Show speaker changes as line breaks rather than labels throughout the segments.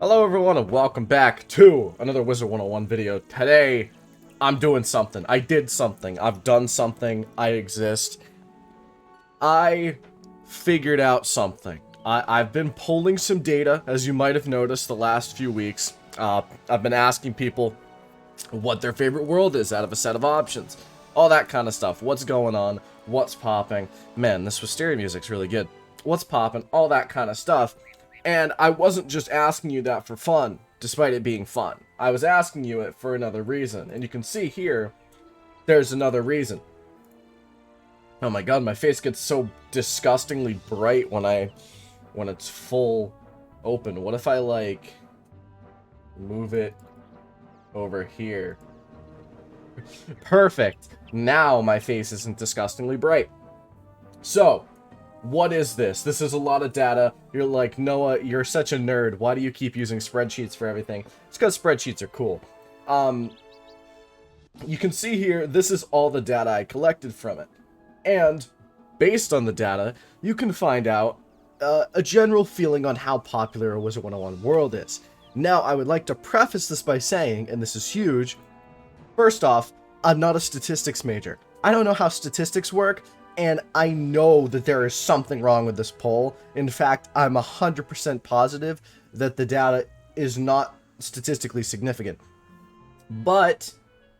Hello everyone and welcome back to another Wizard101 video. Today, I'm doing something. I did something. I've done something. I exist. I figured out something. I've been pulling some data, as you might have noticed the last few weeks. I've been asking people what their favorite world is out of a set of options. All that kind of stuff. What's going on? What's popping? Man, this Wisteria music's really good. What's popping? All that kind of stuff. And I wasn't just asking you that for fun, despite it being fun. I was asking you it for another reason. And you can see here, there's another reason. Oh my god, my face gets so disgustingly bright when it's full open. What if I, like, move it over here? Perfect. Now my face isn't disgustingly bright. So, what is this? This is a lot of data. You're like, Noah, you're such a nerd. Why do you keep using spreadsheets for everything? It's because spreadsheets are cool. You can see here, this is all the data I collected from it. And, based on the data, you can find out a general feeling on how popular a Wizard101 world is. Now, I would like to preface this by saying, and this is huge, first off, I'm not a statistics major. I don't know how statistics work, and I know that there is something wrong with this poll. In fact, I'm 100% positive that the data is not statistically significant. But,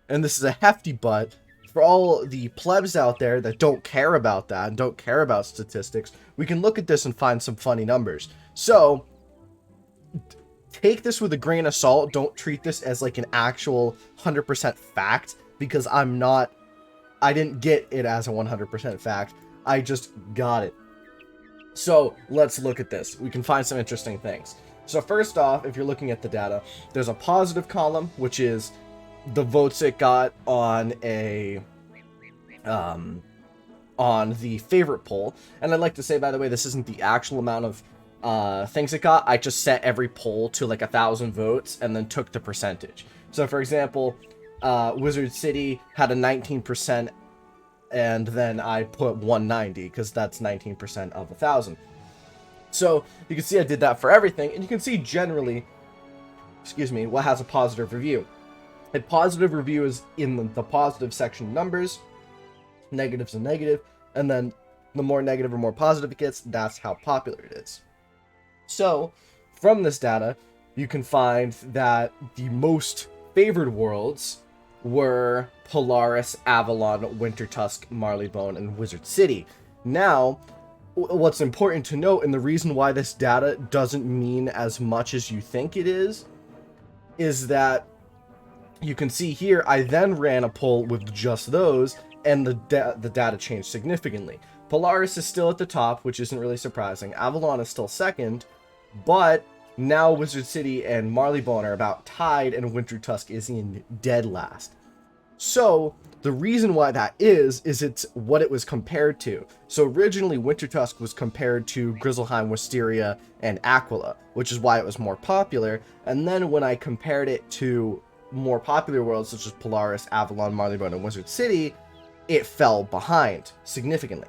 and this is a hefty but, for all the plebs out there that don't care about that and don't care about statistics, we can look at this and find some funny numbers. So, take this with a grain of salt. Don't treat this as like an actual 100% fact, because I didn't get it as a 100% fact. I just got it. So let's look at this. We can find some interesting things. So first off, if you're looking at the data, there's a positive column, which is the votes it got on on the favorite poll. And I'd like to say, by the way, this isn't the actual amount of things it got. I just set every poll to like 1,000 votes and then took the percentage. So for example, Wizard City had a 19%, and then I put 190 because that's 19% of 1,000. So you can see I did that for everything, and you can see generally, what has a positive review. A positive review is in the positive section numbers, negatives and negative, and then the more negative or more positive it gets, that's how popular it is. So from this data, you can find that the most favored worlds were Polaris, Avalon, Wintertusk, Marleybone, and Wizard City. Now, what's important to note, and the reason why this data doesn't mean as much as you think it is that you can see here, I then ran a poll with just those, and the data changed significantly. Polaris is still at the top, which isn't really surprising. Avalon is still second, but now Wizard City and Marleybone are about tied, and Wintertusk is in dead last. So, the reason why that is it's what it was compared to. So originally, Wintertusk was compared to Grizzleheim, Wisteria, and Aquila, which is why it was more popular. And then when I compared it to more popular worlds, such as Polaris, Avalon, Marleybone, and Wizard City, it fell behind significantly.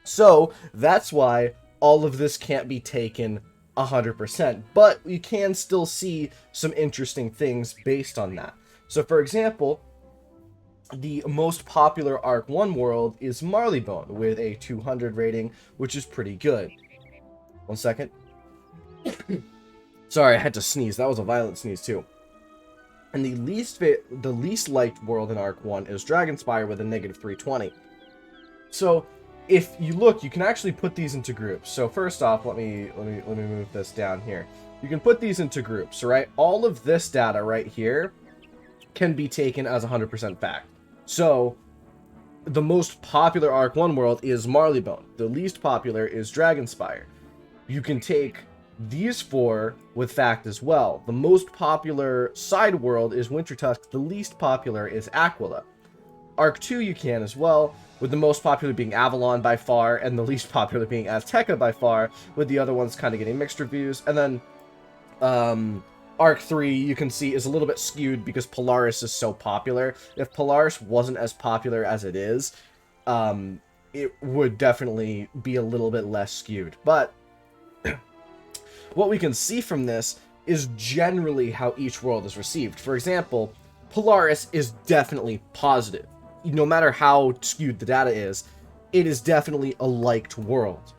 So, that's why all of this can't be taken 100%, but you can still see some interesting things based on that. So for example, the most popular Arc 1 world is Marleybone with a 200 rating, which is pretty good. One second. Sorry, I had to sneeze. That was a violent sneeze too. And the least liked world in Arc 1 is Dragonspire with a negative 320. So if you look, you can actually put these into groups. So first off, let me move this down here. You can put these into groups, right? All of this data right here can be taken as 100% fact. So the most popular Arc 1 world is Marleybone. The least popular is Dragonspire. You can take these four with fact as well. The most popular side world is Wintertusk. The least popular is Aquila. Arc 2 you can as well, with the most popular being Avalon by far, and the least popular being Azteca by far, with the other ones kind of getting mixed reviews. And then Arc 3, you can see, is a little bit skewed because Polaris is so popular. If Polaris wasn't as popular as it is, it would definitely be a little bit less skewed. But what we can see from this is generally how each world is received. For example, Polaris is definitely positive. No matter how skewed the data is, it is definitely a liked world.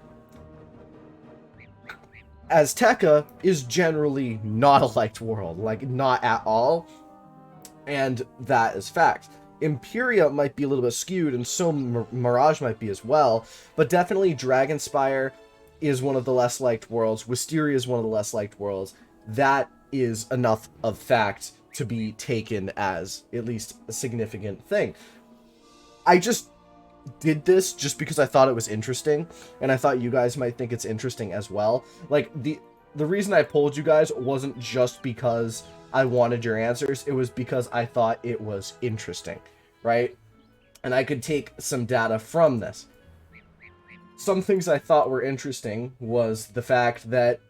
Azteca is generally not a liked world, like not at all, and that is fact. Imperia might be a little bit skewed, and so Mirage might be as well, but definitely Dragonspire is one of the less liked worlds. Wisteria is one of the less liked worlds. That is enough of fact to be taken as at least a significant thing. I just did this just because I thought it was interesting, and I thought you guys might think it's interesting as well. Like, the reason I polled you guys wasn't just because I wanted your answers, it was because I thought it was interesting, right? And I could take some data from this. Some things I thought were interesting was the fact that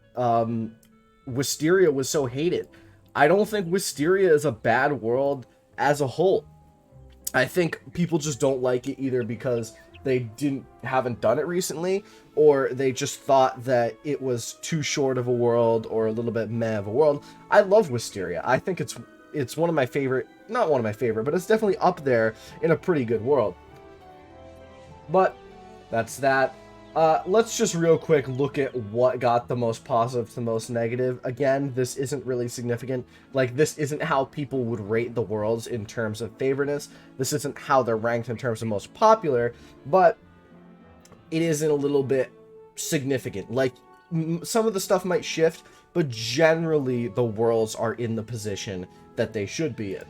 Wisteria was so hated. I don't think Wisteria is a bad world as a whole. I think people just don't like it either because they haven't done it recently, or they just thought that it was too short of a world or a little bit meh of a world. I love Wisteria. I think it's one of my favorite, not one of my favorite, but it's definitely up there in a pretty good world. But that's that. Let's just real quick look at what got the most positive to the most negative. Again, this isn't really significant. Like, this isn't how people would rate the worlds in terms of favoriteness. This isn't how they're ranked in terms of most popular, but it is in a little bit significant. Like, some of the stuff might shift, but generally the worlds are in the position that they should be in.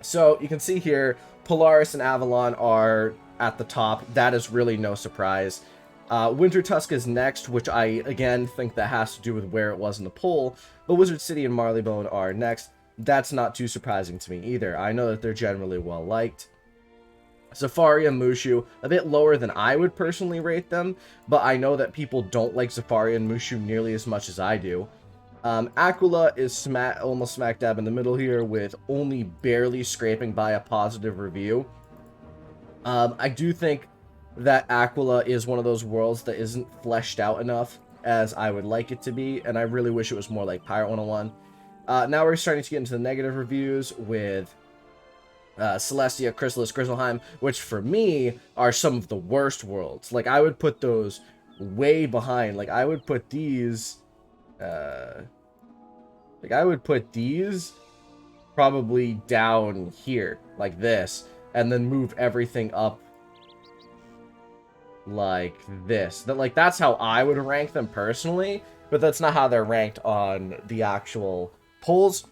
So you can see here, Polaris and Avalon are at the top. That is really no surprise. Winter Tusk is next, which I, again, think that has to do with where it was in the poll, but Wizard City and Marleybone are next. That's not too surprising to me either. I know that they're generally well liked. Safari and Mushu, a bit lower than I would personally rate them, but I know that people don't like Safari and Mushu nearly as much as I do. Aquila is almost smack dab in the middle here, with only barely scraping by a positive review. I do think that Aquila is one of those worlds that isn't fleshed out enough as I would like it to be, and I really wish it was more like Pirate 101. Now we're starting to get into the negative reviews with Celestia, Chrysalis, Grizzleheim, which for me are some of the worst worlds. Like, I would put those way behind. Like, I would put these probably down here, like this, and then move everything up like this. That's how I would rank them personally, but that's not how they're ranked on the actual polls,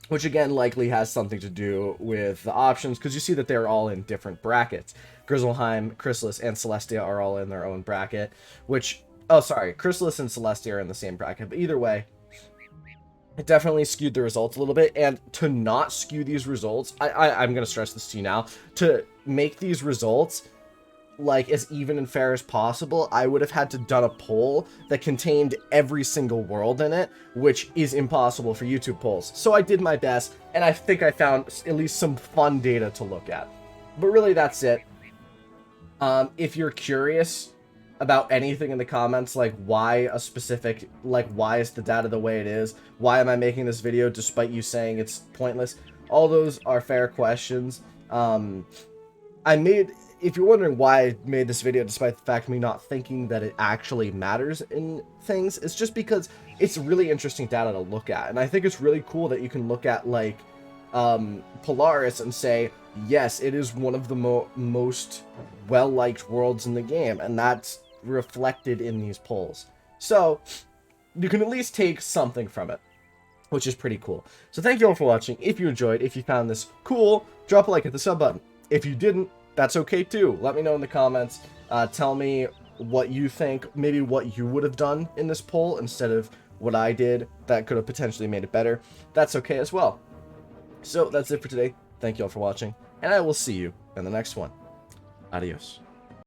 which again likely has something to do with the options, because you see that they're all in different brackets. Grizzleheim, Chrysalis, and Celestia are all in their own bracket, which, oh sorry, Chrysalis and Celestia are in the same bracket, but either way, it definitely skewed the results a little bit. And to not skew these results, I'm going to stress this to you now, to make these results like as even and fair as possible, I would have had to done a poll that contained every single world in it, which is impossible for YouTube polls. So I did my best, and I think I found at least some fun data to look at. But really, that's it. If you're curious about anything in the comments, like why a specific, like why is the data the way it is, why am I making this video despite you saying it's pointless, all those are fair questions. If you're wondering why I made this video despite the fact of me not thinking that it actually matters in things, it's just because it's really interesting data to look at. And I think it's really cool that you can look at, like, Polaris and say, yes, it is one of the most well-liked worlds in the game, and that's reflected in these polls. So, you can at least take something from it, which is pretty cool. So thank you all for watching. If you enjoyed, if you found this cool, drop a like, hit the sub button. If you didn't, that's okay too. Let me know in the comments. Tell me what you think, maybe what you would have done in this poll instead of what I did that could have potentially made it better. That's okay as well. So that's it for today. Thank you all for watching, and I will see you in the next one. Adios.